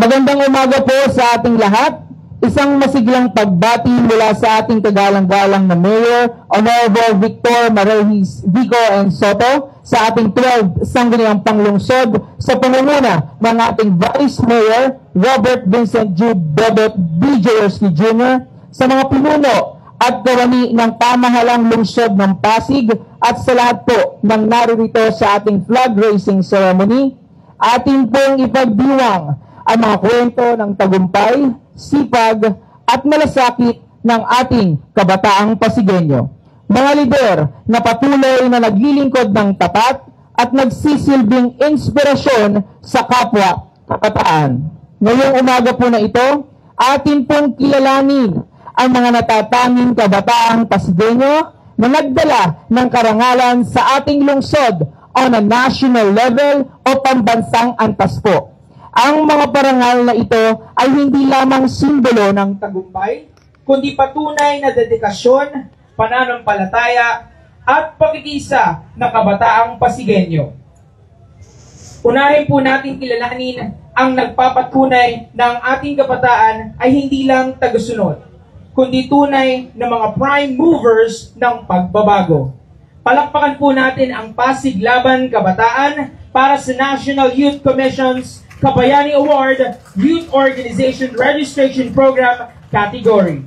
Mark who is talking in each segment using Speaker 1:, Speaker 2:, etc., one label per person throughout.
Speaker 1: Magandang umaga po sa ating lahat. Isang masiglang pagbati mula sa ating kagalang-galang na Mayor, Honorable Victor Marihis Vico and Soto, sa ating 12 sangguniang panglungsod sa pangunguna ng ating Vice Mayor, Robert Vincent Jude Bebet B. Jaworski Jr., sa mga pinuno at kawani ng pamahalang lungsod ng Pasig at sa lahat po ng naririto sa ating flag raising ceremony. Atin pong ipagdiwang ang mga kwento ng tagumpay, sipag at malasakit ng ating kabataang Pasigueño. Mga lider na patuloy na naglilingkod ng tapat at nagsisilbing inspirasyon sa kapwa kabataan. Ngayong umaga po na ito, atin pong kilalanin ang mga natatanging kabataang Pasigueño na nagdala ng karangalan sa ating lungsod on a national level o pambansang antas po. Ang mga parangal na ito ay hindi lamang simbolo ng tagumpay, kundi patunay na dedikasyon, pananampalataya, at pakikisa ng kabataang Pasigueño. Unahin po natin kilalanin ang nagpapatunay na ang ating kabataan ay hindi lang tagasunod, kundi tunay na mga prime movers ng pagbabago. Palakpakan po natin ang Pasig Laban Kabataan para sa National Youth Commission's Kabayani Award Youth Organization Registration Program category.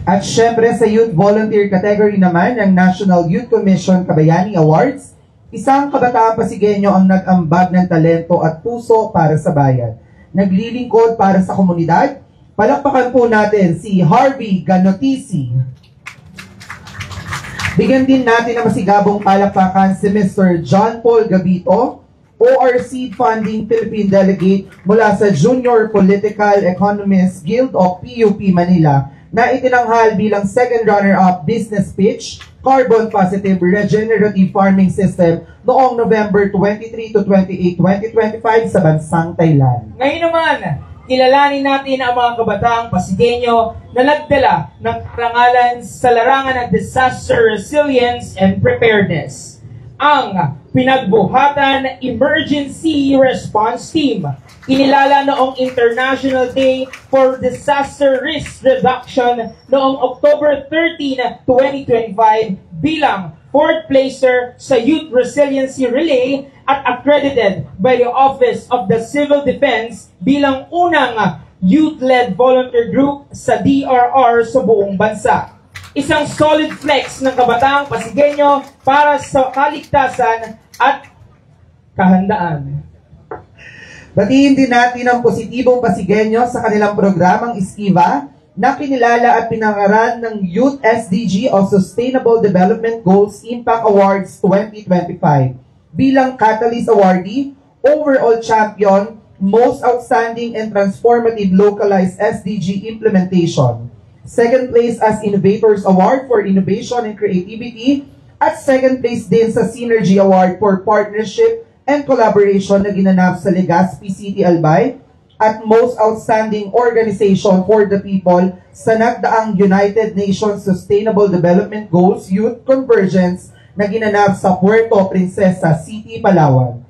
Speaker 2: At syempre sa Youth Volunteer category naman ng National Youth Commission Kabayani Awards, isang kabataang Pasigueño ang nag-ambag ng talento at puso para sa bayan. Naglilingkod para sa komunidad. Palakpakan po natin si Harvey Ganotisi. Bigyan din natin ng masigabong palakpakan si Mr. John Paul Gabito, ORC Funding Philippine Delegate mula sa Junior Political Economists Guild of PUP Manila, na itinanghal bilang second runner-up business pitch, Carbon Positive Regenerative Farming System noong November 23 to 28, 2025 sa bansang Thailand.
Speaker 3: Ngayon naman, kilalanin natin ang mga kabataang Pasigueño na nagdala ng karangalan sa larangan ng disaster resilience and preparedness. Ang Pinagbuhatan Emergency Response Team, kinilala noong International Day for Disaster Risk Reduction noong October 13, 2025 bilang 4th placer sa Youth Resiliency Relay at accredited by the Office of the Civil Defense bilang unang youth-led volunteer group sa DRR sa buong bansa. Isang solid flex ng kabataang Pasigueño para sa kaligtasan at kahandaan.
Speaker 2: Batiin din natin ang positibong Pasigueño sa kanilang programang Esquiva na kinilala at pinangaran ng Youth SDG o Sustainable Development Goals Impact Awards 2025 bilang Catalyst Awardee, Overall Champion, Most Outstanding and Transformative Localized SDG Implementation. Second place as Innovators Award for Innovation and Creativity at second place din sa Synergy Award for Partnership and Collaboration na ginanap sa Legazpi City, Albay, at Most Outstanding Organization for the People sa nagdaang United Nations Sustainable Development Goals Youth Convergence na ginanap sa Puerto Princesa City, Palawan.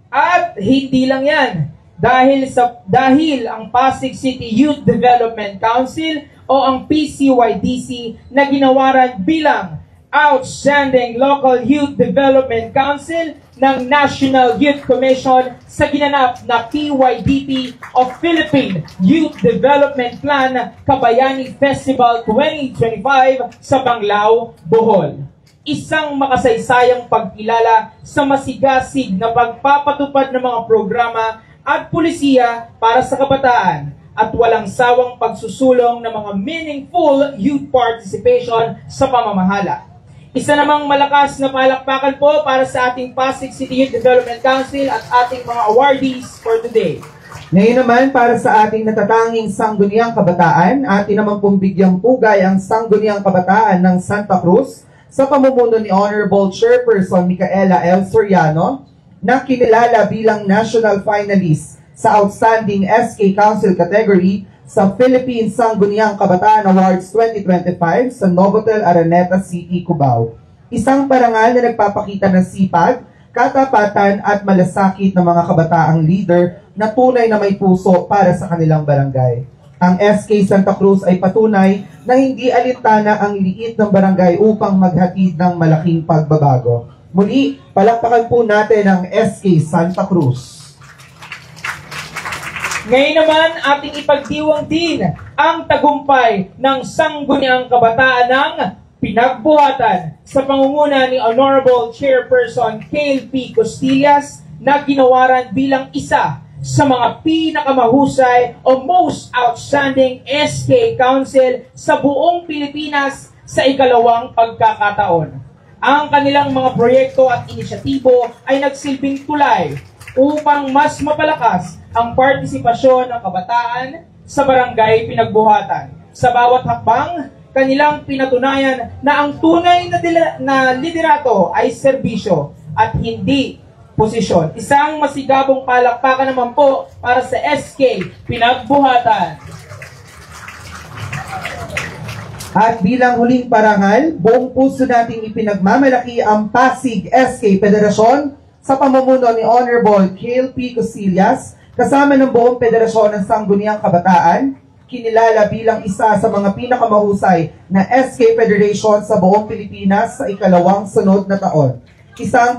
Speaker 3: At hindi lang yan, dahil ang Pasig City Youth Development Council o ang PCYDC na ginawaran bilang Outstanding Local Youth Development Council ng National Youth Commission sa ginanap na PYDP o Philippine Youth Development Plan Kabayani Festival 2025 sa Banglao, Bohol. Isang makasaysayang pagkilala sa masigasig na pagpapatupad ng mga programa at pulisiya para sa kabataan at walang sawang pagsusulong ng mga meaningful youth participation sa pamamahala. Isa namang malakas na palakpakan po para sa ating Pasig City Youth Development Council at ating mga awardees for today.
Speaker 2: Ngayon naman, para sa ating natatanging Sangguniang Kabataan, atin naman pong bigyang pugay ang Sangguniang Kabataan ng Santa Cruz sa pamumuno ni Honorable Chairperson Micaela L. Soriano, na kinilala bilang national finalist sa Outstanding SK Council category sa Philippine Sangguniang Kabataan Awards 2025 sa Novotel Araneta City, Cubao. Isang parangal na nagpapakita ng sipag, katapatan at malasakit ng mga kabataang leader na tunay na may puso para sa kanilang barangay. Ang SK Santa Cruz ay patunay na hindi alintana ang liit ng barangay upang maghatid ng malaking pagbabago. Muli, palakpakan po natin ang SK Santa Cruz.
Speaker 3: Ngayon naman, ating ipagdiwang din ang tagumpay ng Sangguniang Kabataan ng Pinagbuhatan sa pangunguna ni Honorable Chairperson Kale P. Costillas na ginawaran bilang isa sa mga pinakamahusay o most outstanding SK Council sa buong Pilipinas sa ikalawang pagkakataon. Ang kanilang mga proyekto at inisyatibo ay nagsilbing tulay upang mas mapalakas ang partisipasyon ng kabataan sa barangay Pinagbuhatan. Sa bawat hakbang, kanilang pinatunayan na ang tunay na liderato ay serbisyo at hindi posisyon. Isang masigabong palakpakan naman po para sa SK Pinagbuhatan.
Speaker 2: At bilang huling parangal, buong puso nating ipinagmamalaki ang Pasig SK Federasyon sa pamumuno ni Honorable Kale P. Costillas, kasama ng buong Federasyon ng Sangguniang Kabataan, kinilala bilang isa sa mga pinakamahusay na SK Federation sa buong Pilipinas sa ikalawang sunod na taon. Isang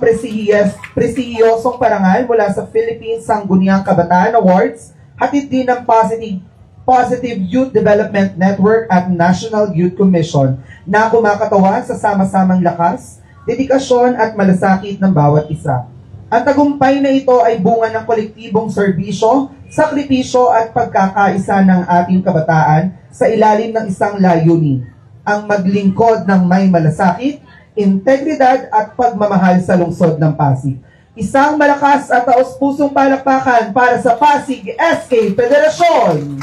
Speaker 2: prestigiyosong parangal mula sa Philippine Sangguniang Kabataan Awards, hatid din ng Positive Youth Development Network at National Youth Commission na kumakatawan sa sama-samang lakas, dedikasyon at malasakit ng bawat isa. Ang tagumpay na ito ay bunga ng kolektibong serbisyo, sakripisyo at pagkakaisa ng ating kabataan sa ilalim ng isang layunin, ang maglingkod ng may malasakit, integridad at pagmamahal sa lungsod ng Pasig. Isang malakas at taos-pusong palakpakan para sa Pasig SK Federasyon!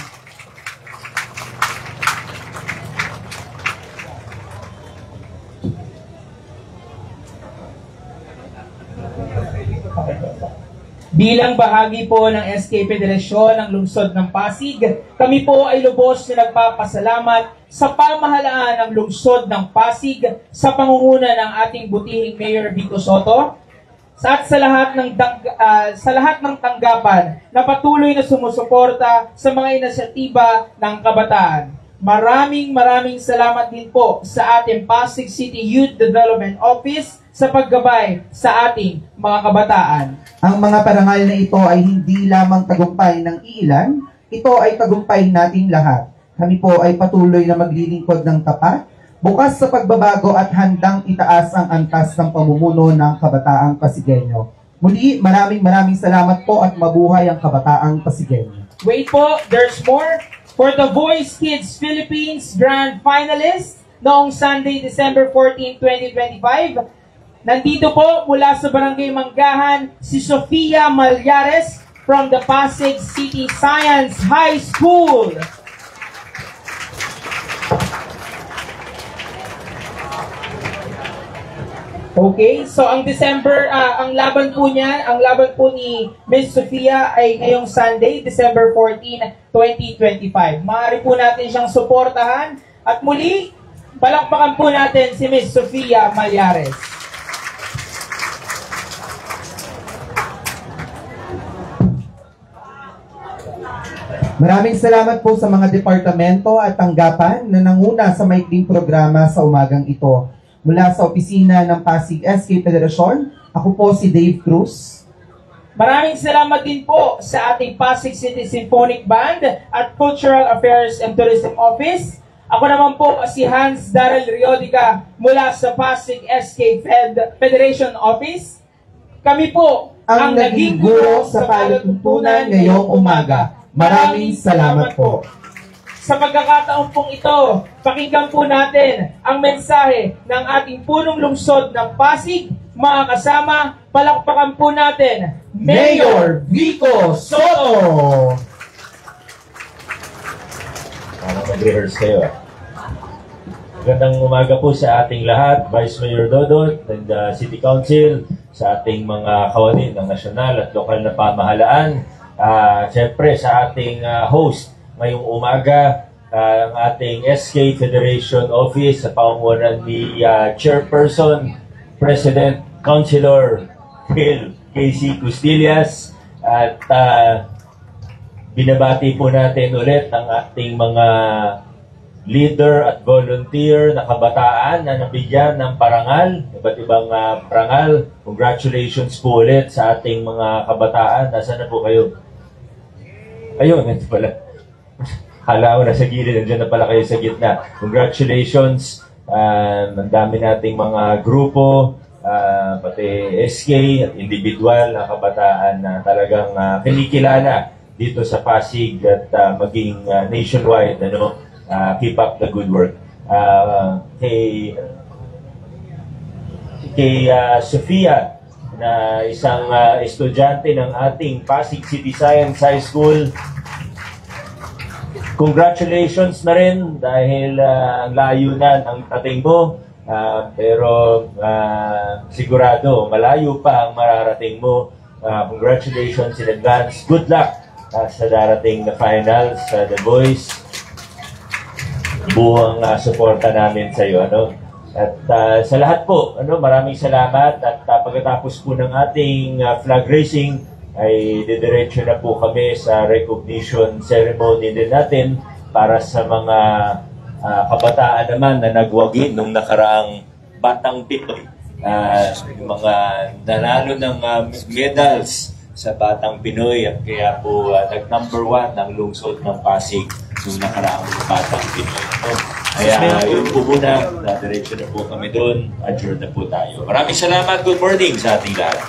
Speaker 3: Bilang bahagi po ng SK Federasyon ng Lungsod ng Pasig, kami po ay lubos na nagpapasalamat sa pamahalaan ng Lungsod ng Pasig sa pangunguna ng ating butihing Mayor Vico Sotto at sa lahat ng tanggapan na patuloy na sumusuporta sa mga inisyatiba ng kabataan. Maraming salamat din po sa ating Pasig City Youth Development Office sa paggabay sa ating mga kabataan.
Speaker 2: Ang mga parangal na ito ay hindi lamang tagumpay ng iilan, ito ay tagumpay nating lahat. Kami po ay patuloy na maglilingkod ng tapat, bukas sa pagbabago at handang itaas ang antas ng pamumuno ng kabataang Pasigueño. Muli, maraming salamat po at mabuhay ang kabataang Pasigueño.
Speaker 3: Wait po, there's more. For the Voice Kids Philippines Grand Finalist noong Sunday, December 14, 2025, nandito po mula sa Barangay Manggahan si Sofia Malyares from the Pasig City Science High School. Okay, so ang ang laban po ni Miss Sofia ay ngayong Sunday, December 14, 2025. Maaari po natin siyang suportahan at muli, palakpakan po natin si Miss Sofia Malyares.
Speaker 2: Maraming salamat po sa mga departamento at tanggapan na nanguna sa maikling programa sa umagang ito. Mula sa opisina ng Pasig SK Federasyon, ako po si Dave Cruz.
Speaker 3: Maraming salamat din po sa ating Pasig City Symphonic Band at Cultural Affairs and Tourism Office. Ako naman po si Hans Darrell Riodica mula sa Pasig SK Federation Office. Kami po ang naging guro sa palatuntunan ngayong umaga. Maraming salamat po. Sa pagkakataon pong ito, pakinggan po natin ang mensahe ng ating punong lungsod ng Pasig. Mga kasama, palakpakan po natin, Mayor Vico Sotto!
Speaker 4: Parang mag-rehearse kayo. Magandang umaga po sa ating lahat, Vice Mayor Dodot and City Council, sa ating mga kawani ng nasyonal at lokal na pamahalaan. Siyempre sa ating host ngayong umaga, ang ating SK Federation Office sa pamumunan ni Chairperson, President, Councilor Phil Casey Custillas, at binabati po natin ulit ang ating mga leader at volunteer na kabataan na nabigyan ng parangal, iba't ibang parangal. Congratulations po ulit sa ating mga kabataan. Nasaan na po kayo? Ayun, ito pala. Hala ko nasa gilid, nandiyan na pala kayo sa gitna. Congratulations. Ang dami nating mga grupo, pati SK at individual na kabataan na talagang kinikilala dito sa Pasig at maging nationwide. Keep up the good work. Kay Sofia, na isang estudyante ng ating Pasig City Science High School, congratulations na rin dahil ang layo na ng ating mo, pero sigurado malayo pa ang mararating mo. Congratulations in advance. Good luck sa darating na finals sa The Boys. Buong suporta namin sa iyo. At sa lahat po, maraming salamat. At pagkatapos po ng ating flag raising, ay didiretso na po kami sa recognition ceremony din natin para sa mga kabataan naman na nagwagi nung nakaraang Batang Pinoy. Yung mga nanalo ng medals sa Batang Pinoy, at kaya po nag-number 1 ng lungsod ng Pasig nung nakaraang Batang Pinoy. Kaya yun po muna, diretso na po kami doon, adjourn na po tayo. Maraming salamat, good morning sa ating lahat.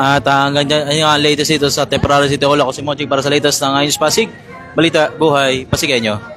Speaker 5: At hanggang dyan, yung latest dito sa Temporary City Hall. Ako si Monching para sa latest ng Ayos Pasig. Balita, buhay, Pasigueño.